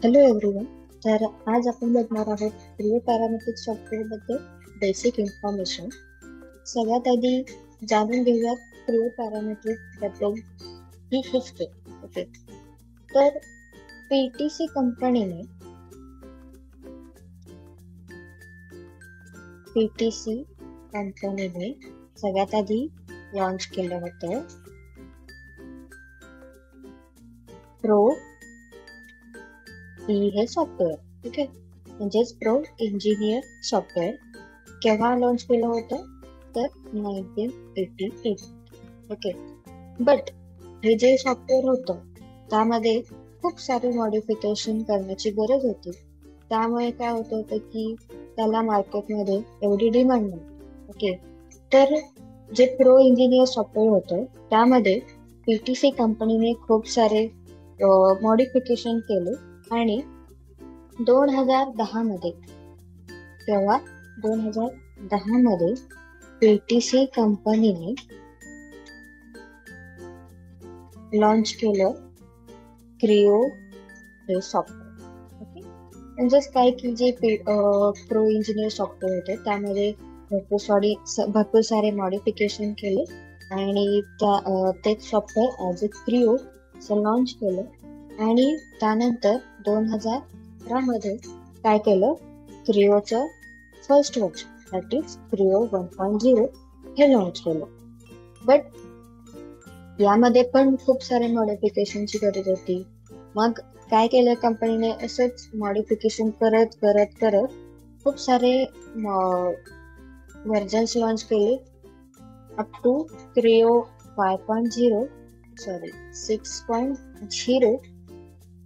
Hello everyone. तर आज आपण बघणार आहोत क्रिओ पॅरामेट्रिक सॉफ्टवेअर बद्दल बेसिक इन्फॉर्मेशन. सगळ्यात आधी जाणून घेऊयात क्रिओ पॅरामेट्रिक बद्दल ही हिस्ट्री. ओके, तर पीटीसी कंपनीने सगळ्यात आधी लॉन्च केलं होतं प्रो हे सॉफ्टवेअर. ठीक आहे, म्हणजेच प्रो इंजिनियर सॉफ्टवेअर केव्हा लॉन्च केलं होतं तर 1988. ओके, बट हे जे सॉफ्टवेअर होतं त्यामध्ये खूप सारे मॉडिफिकेशन करण्याची गरज होती. त्यामुळे काय होत होतं की त्याला मार्केटमध्ये एवढी डिमांड नव्हती. ओके, तर जे प्रो इंजिनियर सॉफ्टवेअर होतं त्यामध्ये पीटीसी कंपनीने खूप सारे मॉडिफिकेशन केले आणि 2010 मध्ये पीटीसी कंपनीने लॉन्च केलं क्रिओ हे सॉफ्टवेअर. ओके, म्हणजेच काय की जे प्रो इंजिनियर सॉफ्टवेअर होते त्यामध्ये भरपूर सारे मॉडिफिकेशन केले आणि तेच सॉफ्टवेअर ॲज अ क्रिओ लॉन्च केलं. आणि त्यानंतर 2013 मध्ये काय केलं, क्रिओचं फर्स्ट वर्जन दॅट इज क्रिओ 1.0 हे लॉन्च केलं. बट यामध्ये पण खूप सारे मॉडिफिकेशनची गरज होती. मग काय केलं कंपनीने, असंच मॉडिफिकेशन करत करत करत खूप सारे व्हर्जन्स लॉन्च केले अप टू क्रिओ 6.0.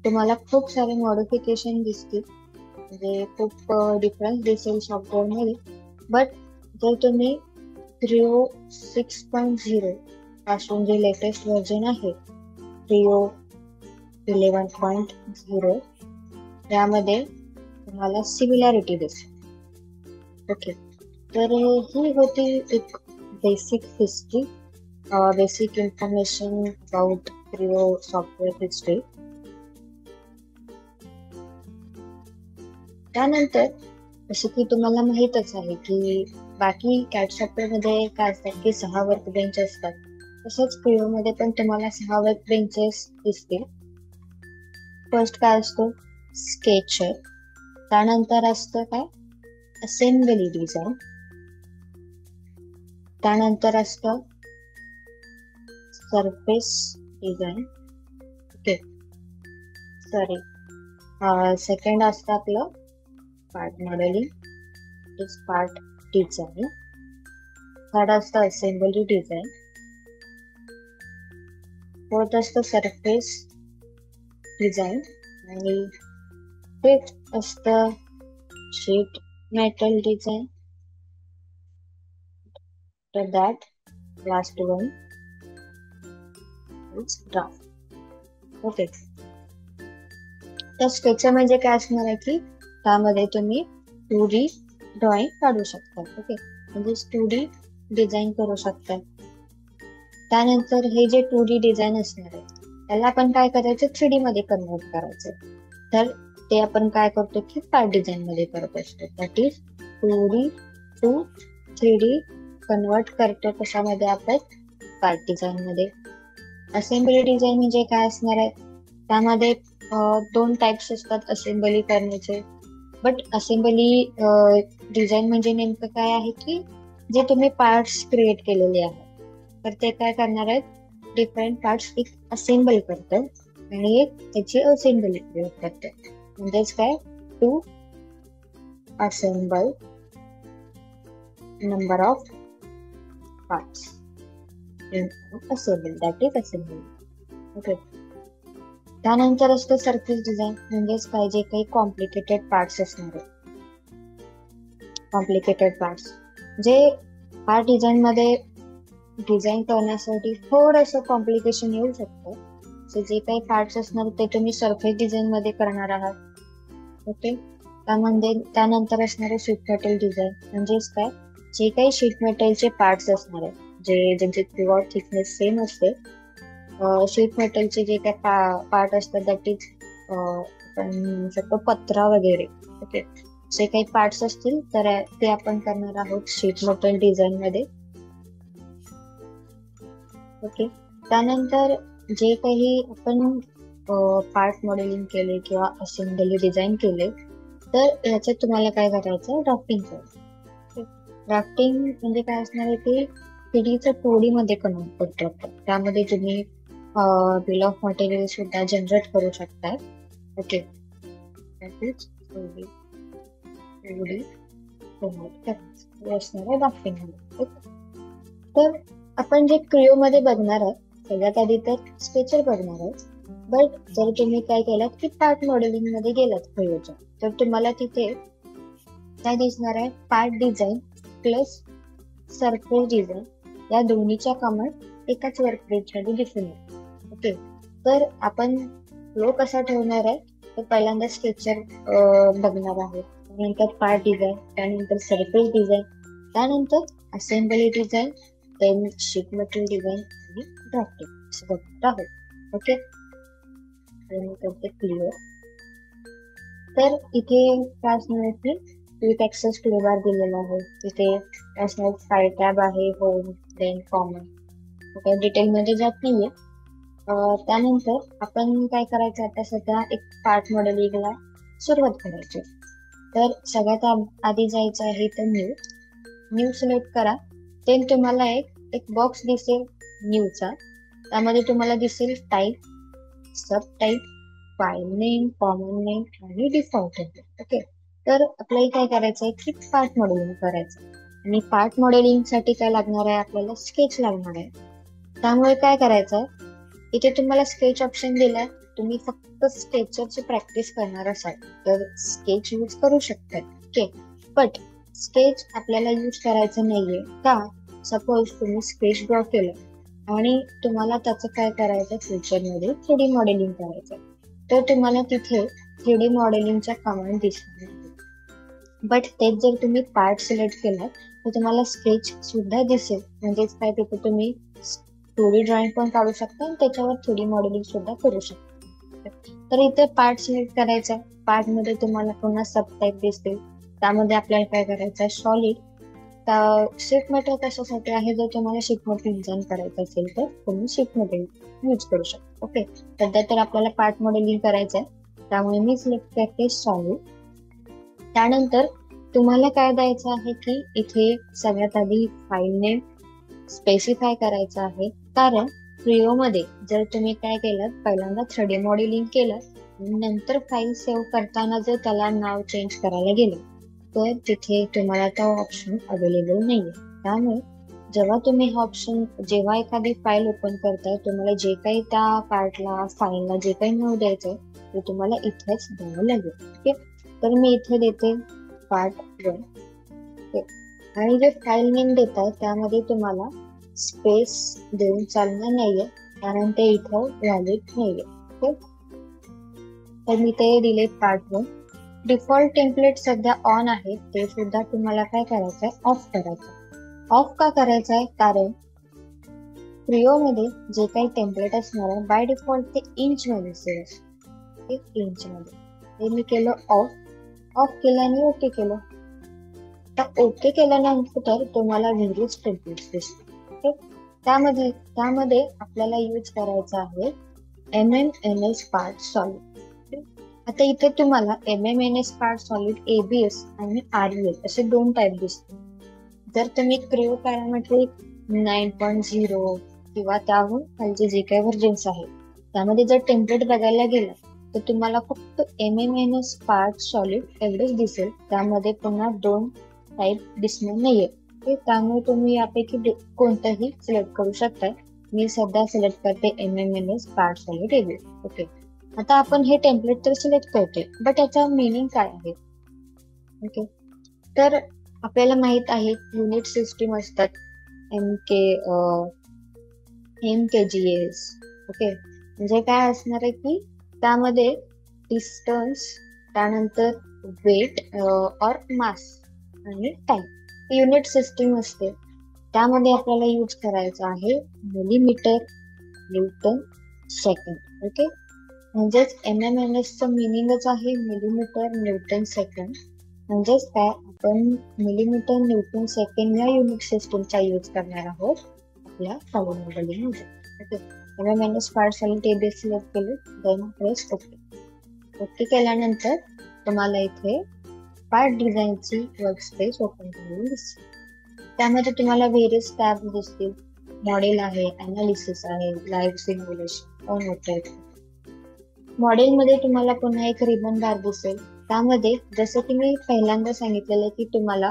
तुम्हाला खूप सारे मॉडिफिकेशन दिसतील, म्हणजे खूप डिफरन्स दिसेल सॉफ्टवेअर मध्ये. बट जर तुम्ही क्रिओ 6.0 पासून जे लेटेस्ट व्हर्जन आहे क्रिओ 11.0 यामध्ये तुम्हाला सिमिलॅरिटी दिसेल. ओके, तर ही होती एक basic history, basic information about Creo software history. त्यानंतर जसं की तुम्हाला माहीतच आहे की बाकी कॅट सॉफ्टवेअर मध्ये काय असतात की 6 वर्क बेंच असतात, तसंच क्रिओ मध्ये पण तुम्हाला 6 वर्क बेंचेस दिसतील. फर्स्ट काय असतो, स्केचर. त्यानंतर असतं काय, असेंबली डिझाईन. त्यानंतर असतं सरफेस डिझाईन. ओके, सेकंड असतं आपलं part modelling, part design. Third असतं असेंबली डिझाईन. फोर्थ असतं सरफेस डिझाईन आणि फिफ्थ असतं sheet metal design. After that, last one is draft. Okay, तर स्केचर म्हणजे काय असणार आहे की त्यामध्ये तुम्ही 2D ड्रॉइंग काढू शकता. ओके, म्हणजे 2D डिझाईन करू शकता. त्यानंतर हे जे 2D डिझाईन असणार आहे त्याला आपण काय करायचं, 3D मध्ये कन्वर्ट करायचं. तर ते आपण काय करतो की पार्ट डिझाईन मध्ये करत असतो. That is 2D to 3D convert करतो. कशामध्ये, आपण पार्ट डिझाईन मध्ये. असेंबली डिझाईन म्हणजे काय असणार आहे, त्यामध्ये 2 टाइप्स असतात असेंबली करण्याचे. बट असेंबली डिझाईन म्हणजे नेमकं काय आहे की जे तुम्ही पार्ट्स क्रिएट केलेले आहेत तर ते काय करणार आहेत, डिफरंट पार्ट्स एक असेंबल करतात आणि एक त्याची असेंबली क्रिएट करतात. म्हणजेच काय, to assemble number of parts in assembly, that is assembly. Okay, त्यानंतर असतं सरफेस डिझाईन. म्हणजेच काय, जे काही कॉम्प्लिकेटेड पार्ट्स असणार आहेत, कॉम्प्लिकेटेड पार्ट्स जे पार्ट डिझाईन मध्ये डिझाईन करण्यासाठी थोडंसं कॉम्प्लिकेशन येऊ शकतं. जे काही पार्ट्स असणार ते तुम्ही सरफेस डिझाईन मध्ये करणार आहात. ओके, त्यानंतर असणारे शीट मेटल डिझाईन. म्हणजेच काय, जे काही शीट मेटलचे पार्ट्स असणार आहेत, ज्यांचे थ्रूआउट थिकनेस सेम असते, शीट मेटलचे जे काही पार्ट असतात दॅट इज आपण म्हणू शकतो पत्रा वगैरे. ओके, जे काही पार्ट्स असतील तर ते आपण करणार आहोत शीट मेटल डिझाईन मध्ये. ओके, त्यानंतर जे काही आपण पार्ट मॉडेलिंग केले किंवा असेंबली डिझाईन केले, तर याच्यात तुम्हाला काय करायचं, ड्राफ्टिंग करायचं. ड्राफ्टिंग म्हणजे काय असणार आहे की 3Dचं 2D मध्ये कन्वर्ट करतो. त्यामध्ये तुम्ही बिल ऑफ मटेरियल सुद्धा जनरेट करू शकता. ओके, असणार आहे ड्राफ्टिंग मध्ये. तर आपण जे क्रिओ मध्ये बघणार आहोत सगळ्यात आधी तर स्केचर बघणार आहोत. बट जर तुम्ही काय केलात की पार्ट मॉडेलिंग मध्ये गेलात क्रिओच्या, तर तुम्हाला तिथे काय दिसणार आहे, part design plus surface design या दोन्हीच्या कमांड एकाच वर्क पेज मध्ये दिसून येईल. ओके, तर आपण फ्लो कसा ठेवणार आहे, तर पहिल्यांदा स्केचर बघणार आहोत, त्यानंतर पार्ट डिझाईन, त्यानंतर सरफेस डिझाईन, त्यानंतर assembly design, then sheet metal design आणि ड्राफ्टिंग असं बघणार आहोत. ओके, करते क्लिअर. तर इथे काय असणार आहे की क्विक ऍक्सेस टूलबार दिलेला आहे. तिथे असणार फाईल टॅब आहे, home, then common. Okay, detail मध्ये जात नाहीये. त्यानंतर आपण काय करायचं, आता सध्या एक पार्ट मॉडेलिंगला सुरुवात करायची. तर सगळ्यात आधी जायचं आहे तर न्यू सिलेक्ट करा. देन तुम्हाला एक बॉक्स दिसेल न्यूचा. त्यामध्ये तुम्हाला दिसेल type, sub type, file name, common name आणि डिफॉल्ट नेम. ओके, तर आपल्याला काय करायचं आहे की पार्ट मॉडेलिंग करायचं, आणि पार्ट मॉडेलिंग साठी काय लागणार आहे, आपल्याला स्केच लागणार आहे. त्यामुळे काय करायचं, इथे तुम्हाला स्केच ऑप्शन दिलाय. तुम्ही फक्त स्केचरची प्रॅक्टिस करणार असाल तर स्केच यूज करू शकता. ओके, बट स्केच आपल्याला यूज करायचं नाहीये का, सपोज तुम्ही स्केच ड्रॉ केलं आणि तुम्हाला त्याचं काय करायचं, फ्युचरमध्ये 3D मॉडेलिंग करायचं, तर तुम्हाला तिथे 3D मॉडेलिंगच्या कमांड दिसणार. बट तेच जर तुम्ही पार्ट सिलेक्ट केला तर तुम्हाला स्केच सुद्धा दिसेल. म्हणजेच काय, तिथे तुम्ही 2D ड्रॉइंग पण काढू शकता आणि त्याच्यावर 3D मॉडेलिंग सुद्धा करू शकता. तर इथे पार्ट सिलेक्ट करायचा. पार्ट मध्ये तुम्हाला पुन्हा सब टाईप दिसतील. त्यामध्ये आपल्याला काय करायचं आहे, सॉलिड. शीट मेटल कशासाठी आहे, जर तुम्हाला शीट मेटल डिझाईन करायचं असेल तर तुम्ही शीट मेटल यूज करू शकता. ओके, सध्या तर आपल्याला पार्ट मॉडेलिंग करायचं आहे, त्यामुळे मी सिलेक्ट करते सॉलिड. त्यानंतर तुम्हाला काय द्यायचं आहे की इथे सगळ्यात आधी फाईल नेम स्पेसिफाय करायचं आहे. कारण क्रिओ मध्ये जर तुम्ही काय केलं, पहिल्यांदा 3D मॉडेलिंग केलं, नंतर फाईल सेव्ह करताना जर त्याला नाव चेंज करायला गेलं तर तिथे तुम्हाला तो ऑप्शन अवेलेबल नाहीये. त्यामुळे जेव्हा तुम्ही हा ऑप्शन, जेव्हा एखादी फाईल ओपन करताय, तुम्हाला जे काही त्या पार्टला, फाईलला जे काही नाव द्यायचंय ते तुम्हाला इथेच द्यावं लागेल. ओके, तर मी इथे देते पार्ट 1. ओके, आणि जे फाईल नेम देताय त्यामध्ये तुम्हाला स्पेस देऊन चालणार नाहीये, कारण ते इथं व्हॅलिड नाहीये. ओके, तर मी ते दिले पार्ट 1. डिफॉल्ट टेम्पलेट सध्या ऑन आहे, ते सुद्धा तुम्हाला काय करायचंय, ऑफ करायचं. ऑफ का करायचं आहे, कारण क्रिओ मध्ये जे काही टेम्पलेट असणार आहे बाय डिफॉल्ट ते इंच मध्ये सेव्ह असते. इंच मध्ये ते मी केलं ऑफ केलं आणि ओके केलं. तर ओके केल्यानंतर तुम्हाला व्हेरियस टेम्पलेट्स दिसतील. ओके, त्यामध्ये आपल्याला यूज करायचं आहे MMNS पार्ट सॉलिड. आता इथे तुम्हाला MMNS पार्ट सॉलिड ABS आणि REL असे 2 टाईप दिसतील. जर तुम्ही क्रिओ पॅरामेट्रिक 9.0 किंवा त्याहून खालचे जे काही व्हर्जन्स आहेत त्यामध्ये जर टेम्पलेट बघायला गेलं तर तुम्हाला फक्त MMNS पार्ट सॉलिड एवढेच दिसेल. त्यामध्ये पुन्हा 2 टाईप दिसणार नाहीये. त्यामुळे तुम्ही यापैकी कोणतंही सिलेक्ट करू शकता. मी सध्या सिलेक्ट करते MMNS part solid ABS. Okay, आता आपण हे टेम्पलेट तर सिलेक्ट करतोय, बट याचा मिनिंग काय आहे. ओके, तर आपल्याला माहित आहे युनिट सिस्टीम असतात MKGS. ओके, म्हणजे काय असणार आहे की त्यामध्ये डिस्टन्स, त्यानंतर वेट और मास आणि टाइम युनिट सिस्टीम असते. त्यामध्ये आपल्याला यूज करायचं आहे मिलीमीटर, न्यूटन, सेकंड. ओके, म्हणजेच MMNS चं मिनिंगच आहे मिलीमीटर न्यूटन सेकंड. म्हणजेच काय, आपण मिलीमीटर न्यूटन सेकंड या युनिट सिस्टीमचा यूज करणार आहोत आपल्या सॉलिड मॉडेलिंग मध्ये. Okay, MMNS part solid table select केले, देन प्रेस ओके. ओके केल्यानंतर तुम्हाला इथे पार्ट डिझाईनची वर्कस्पेस ओपन करून दिसते. त्यामध्ये तुम्हाला व्हेरियस टॅब दिसतील. मॉडेल आहे, अनालिसिस आहे, लाईव्ह सिम्युलेशन, ऑनोटेट. मॉडेल मध्ये तुम्हाला पुन्हा एक रिबन बार दिसेल. त्यामध्ये जसं की मी पहिल्यांदा सांगितलेलं की तुम्हाला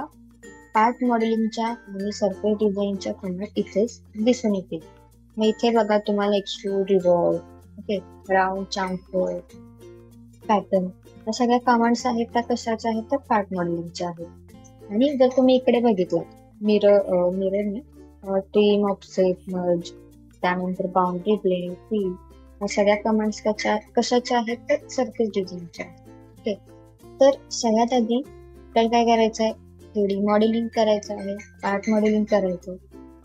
पार्ट मॉडेलिंगच्या आणि सरफेस डिझाईनच्या कमांड इथेच दिसून येतील. मग इथे बघा तुम्हाला extrude, revolve, okay, round, chamfer, pattern, या सगळ्या कमांड्स आहेत त्या कशाच्या आहेत तर पार्ट मॉडेलिंगच्या आहेत. आणि जर तुम्ही इकडे बघितलं मिररने ट्रिम, ऑफसेट, मर्ज, त्यानंतर बाउंड्री, ब्लेंड, फिल, या सगळ्या कमांड्स कशाच्या आहेत तर सरफेस डिझाईनच्या आहेत. ओके, तर सगळ्यात आधी आपल्याला काय करायचं आहे, 3D मॉडेलिंग करायचं आहे, पार्ट मॉडेलिंग करायचं.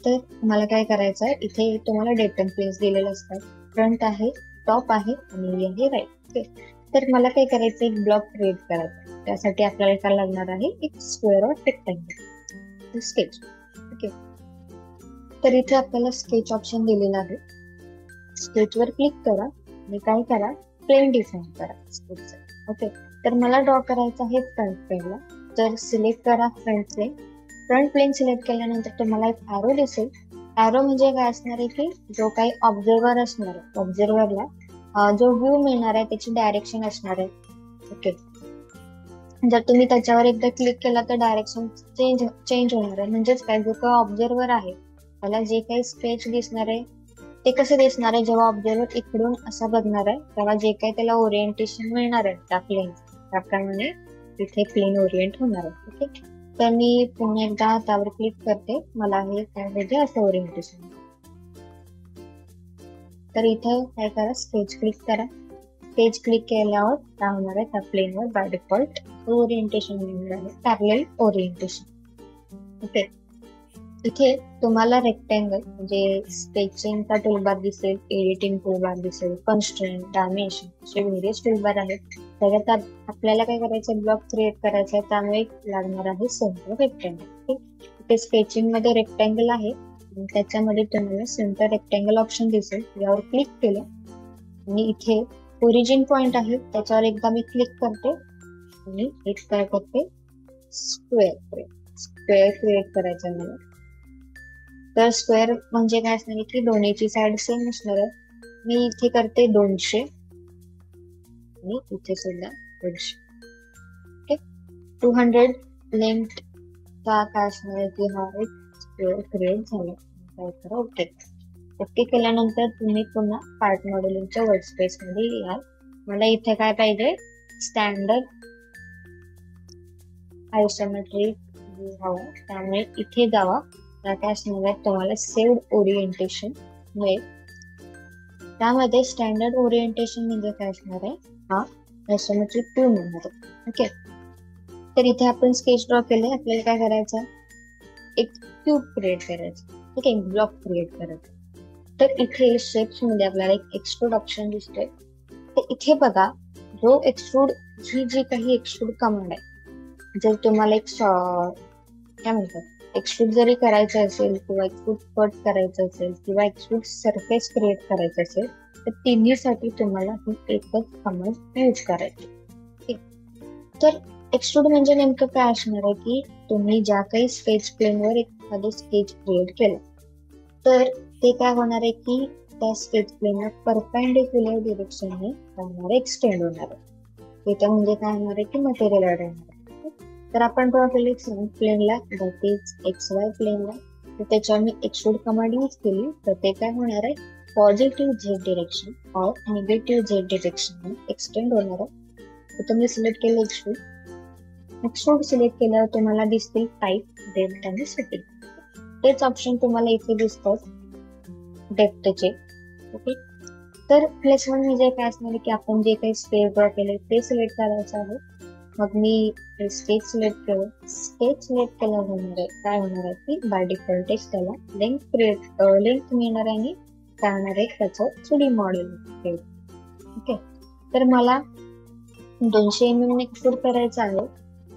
तर तुम्हाला काय करायचं आहे, इथे तुम्हाला डेटम प्लेन्स दिलेले असतात. फ्रंट आहे, टॉप आहे आणि आहे राईट. ओके, तर मला काय करायचं, एक ब्लॉक क्रिएट करायचा. त्यासाठी आपल्याला काय लागणार आहे, एक square or rectangle, sketch. Okay, तर इथे आपल्याला स्केच ऑप्शन दिलेला आहे. स्केचवर क्लिक करा आणि काय करा, प्लेन डिफाईन करा स्केचचा. ओके, तर मला ड्रॉ करायचं आहे फ्रंट प्लेनला. तर सिलेक्ट करा front plane. Front plane select केल्यानंतर तुम्हाला एक ॲरो दिसेल. ॲरो म्हणजे काय असणार आहे की जो काही ऑब्झर्वर असणार आहे, ऑब्झर्वरला जो व्ह्यू मिळणार आहे त्याची डायरेक्शन असणार आहे. ओके, जर तुम्ही त्याच्यावर एकदा क्लिक केला तर डायरेक्शन चेंज होणार आहे. म्हणजेच काय, जो काही ऑब्झर्वर आहे त्याला जे काही स्केच दिसणार आहे ते कसं दिसणार आहे, जेव्हा ऑब्झर्वर इकडून असा बघणार आहे तेव्हा जे काही त्याला ओरिएंटेशन मिळणार आहे त्या प्लेन, त्याप्रमाणे तिथे प्लेन ओरिएंट होणार आहे. ओके, तर मी पुन्हा एकदा त्यावर क्लिक करते. मला हे काय पाहिजे असं ओरिएंटेशन. तर इथे काय करा, स्केच क्लिक करा. स्केच क्लिक केल्यावर काय होणार आहे, त्या प्लेनवर बाय डिफॉल्ट ओरिएंटेशन मिळणार आहे, पॅरलल ओरिएंटेशन. ओके, इथे तुम्हाला रेक्टँगल म्हणजे स्केचिंगचा टूलबार दिसेल, एडिटिंग टूलबार दिसेल, कन्स्ट्रेंट, डायमेन्शन असे व्हेरियस टूलबार आहेत. त्याच्यात आपल्याला काय करायचं, ब्लॉक क्रिएट करायचा आहे, त्यामुळे लागणार आहे सेंटर रेक्टँगल. इथे स्केचिंग मध्ये रेक्टँगल आहे आणि त्याच्यामध्ये तुम्हाला सेंटर रेक्टँगल ऑप्शन दिसेल. यावर क्लिक केलं आणि इथे ओरिजिन पॉइंट आहे त्याच्यावर एकदा मी क्लिक करते आणि एक काय करते, स्क्वेअर क्रिएट करायचा आहे मला. तर स्क्वेअर म्हणजे काय असणार आहे की दोन्हीची साइड सेम असणार आहे. मी इथे करते 200 आणि इथे सुद्धा 200. ओके, 200 लेंथचा काय असणार आहे की हा एक स्क्वेअर क्रिएट झाला. काय करा, ओके. ओके केल्यानंतर तुम्ही पुन्हा पार्ट मॉडेलिंगच्या वर्कस्पेस मध्ये याल. मला इथे काय पाहिजे, स्टँडर्ड आयसोमेट्रिक हवा, त्यामुळे इथे जावा. काय असणार आहे, तुम्हाला सेव्ड ओरिएंटेशन मिळेल. त्यामध्ये स्टँडर्ड ओरिएंटेशन म्हणजे काय असणार आहे, हा आयसोमेट्रिक क्यूब मिळणार आहे. ओके, तर इथे आपण स्केच ड्रॉ केले. आपल्याला काय करायचं, एक क्यूब क्रिएट करायचं. ठीक आहे, ब्लॉक क्रिएट करायचं. तर इथे शेप्स मध्ये आपल्याला एक एक्सट्रूड ऑप्शन दिसतोय. तर इथे बघा, जो एक्सट्रूड ही जी काही एक्सट्रूड कमांड आहे, जर तुम्हाला एक काय म्हणतात, एक्सट्रूड जरी करायचं असेल किंवा एक्सट्रूड कट करायचं असेल किंवा एक्सट्रूड सरफेस क्रिएट करायचं असेल तर तिन्हीसाठी तुम्हाला ही एकच कमांड यूज करायची. तर एक्सट्रूड म्हणजे नेमकं काय असणार आहे की तुम्ही ज्या काही स्केच प्लेनवर एखादं स्केच क्रिएट केलं तर ते काय होणार आहे की त्या स्केच प्लेनवर परपेंडिक्युलर डिरेक्शनने राहणारे एक्सटेंड होणार आहे. तिथे म्हणजे काय होणार आहे की मटेरियल ऍड होणार आहे. तर आपण ड्रॉ केले प्लेनला, दॅट इज XY प्लेनला. तर त्याच्यावर मी एक्सट्रूड कमांड यूज केली. तर ते काय होणार आहे, पॉझिटिव्ह झेड डिरेक्शन और निगेटिव्ह झेड डिरेक्शन एक्सटेंड होणार आहे. तर मी सिलेक्ट केलं एक्सट्रूड. एक्सट्रूड सिलेक्ट केल्यावर तुम्हाला दिसतील टाईप, डेप्थ आणि सेटिंग. तेच ऑप्शन तुम्हाला इथे दिसतात डेप्थचे. ओके, तर प्लेसमेंट म्हणजे काय असणार आहे की आपण जे काही स्पेस ड्रॉ केले ते सिलेक्ट करायचं आहे. मग मी स्केच सिलेक्ट केलं. स्केच सिलेक्ट केल्यावर होणार आहे काय होणार आहे की बाय डिफॉल्ट एक त्याला लेंथ मिळणार आहे आणि काय होणार आहे त्याचं 3D मॉडेल. ओके, तर मला 200 mm एक्सपोर्ट करायचं आहे.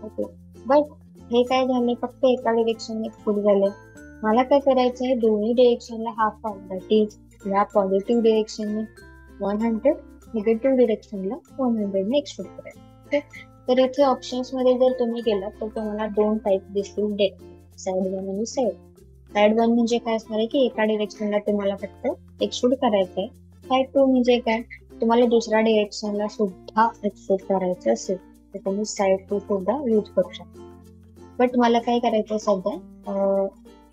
ओके, बट हे काय झाले, फक्त एका डिरेक्शनने एक्सपोर्ट झाले. मला काय करायचं आहे, दोन्ही डिरेक्शनला हाफ हाफ, दॅट इज या पॉझिटिव्ह डिरेक्शनने 100, निगेटिव्ह डिरेक्शनला 100 ने एक्सपोर्ट करायचं. ओके, तर इथे ऑप्शन्स मध्ये जर तुम्ही गेलात तर तुम्हाला दोन टाईप दिसतील डेट, साइड 1 आणि साइड 1 म्हणजे काय असणार आहे की एका डिरेक्शनला तुम्हाला फक्त एक्सपोर्ट करायचं आहे. साइड 2 म्हणजे काय, तुम्हाला दुसऱ्या डिरेक्शनला सुद्धा एक्सपोर्ट करायचं असेल तर तुम्ही साइड 2 सुद्धा यूज करू शकता. बट मला काय करायचं सध्या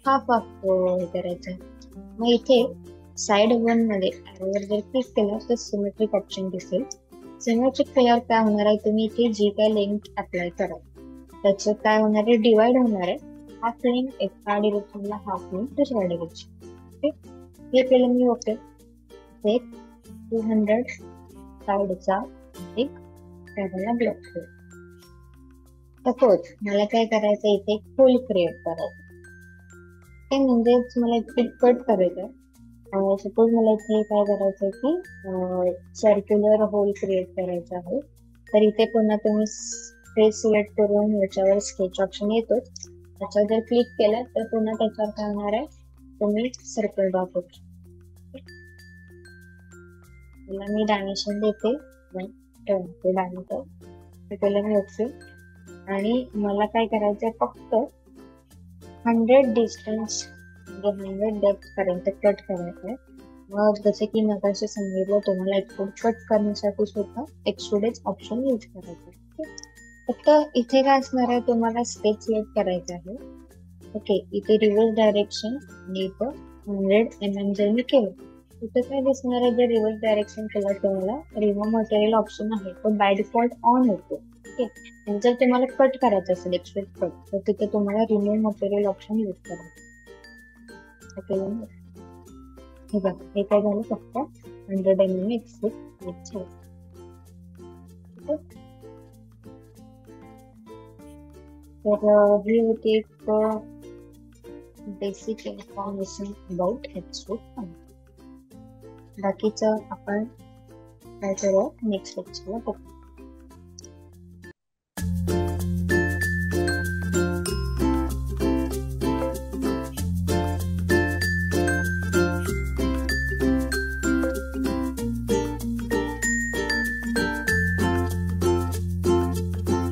हाफ हाफ हे करायचं. मग इथे साइड 1 मध्ये ॲरोवर जर क्लिक केलं तर सिमेट्रिक ऑप्शन दिसेल. सिमेट्रिक केल्यावर काय होणार आहे, तुम्ही इथे जी काय लेंथ अप्लाय कराल त्याचं काय होणार आहे, डिवाइड होणार आहे. हाफ लेंथ एका डिरेक्शनला, हाफ लेंथ दुसऱ्या डिरेक्शन. ओके, हे केलं मी. ओके, एक 200 साइडचा एक पॅराला ब्लॉक करू. सपोज मला काय करायचं, इथे एक होल क्रिएट करायचं. ते म्हणजेच मला इथे कट करायचं. सपोज मला इथे काय करायचं की सर्क्युलर होल क्रिएट करायचा आहे. तर इथे पुन्हा तुम्ही स्पेस सिलेक्ट करून याच्यावर स्केच ऑप्शन येतो, त्याच्यावर जर क्लिक केलं तर पुन्हा त्याच्यावर काय होणार आहे, तुम्ही सर्कल ड्रॉ करू शकता. मला मी डायमेन्शन देते डायमीटर, ते केलं मी. ओके, आणि मला काय करायचंय, फक्त 100 डिस्टन्स म्हणजे 100 डेप्थ पर्यंत कट करायचं आहे. मग जसे की मगाशी सांगितलं, तुम्हाला एक्सपोर्ट कट करण्यासाठी सुद्धा एक्सट्रुडेज ऑप्शन यूज करायचं आहे. फक्त इथे काय असणार आहे, तुम्हाला स्केच सिलेक्ट करायचं आहे. ओके, इथे रिव्हर्स डायरेक्शन आणि इथं 100 mm जर मी केलं, इथे काय दिसणार आहे, जर रिव्हर्स डायरेक्शन केलं तुम्हाला रिमूव्ह मटेरियल ऑप्शन आहे, तो बाय डिफॉल्ट ऑन होतो. ओके, आणि जर तुम्हाला कट करायचं असेल एक्सपोर्ट कट, तर तिथे तुम्हाला रिमूव्ह मटेरियल ऑप्शन यूज करायचं. ओके, हे बघा, हे काय झालं, फक्त 100 mm एक्सपोर्ट झालं. तर ही होती एक बेसिक इन्फॉर्मेशन अबाउट एक्सपोर्ट. बाकीचं आपण काय करूया नेक्स्ट लेक्चरला बघू.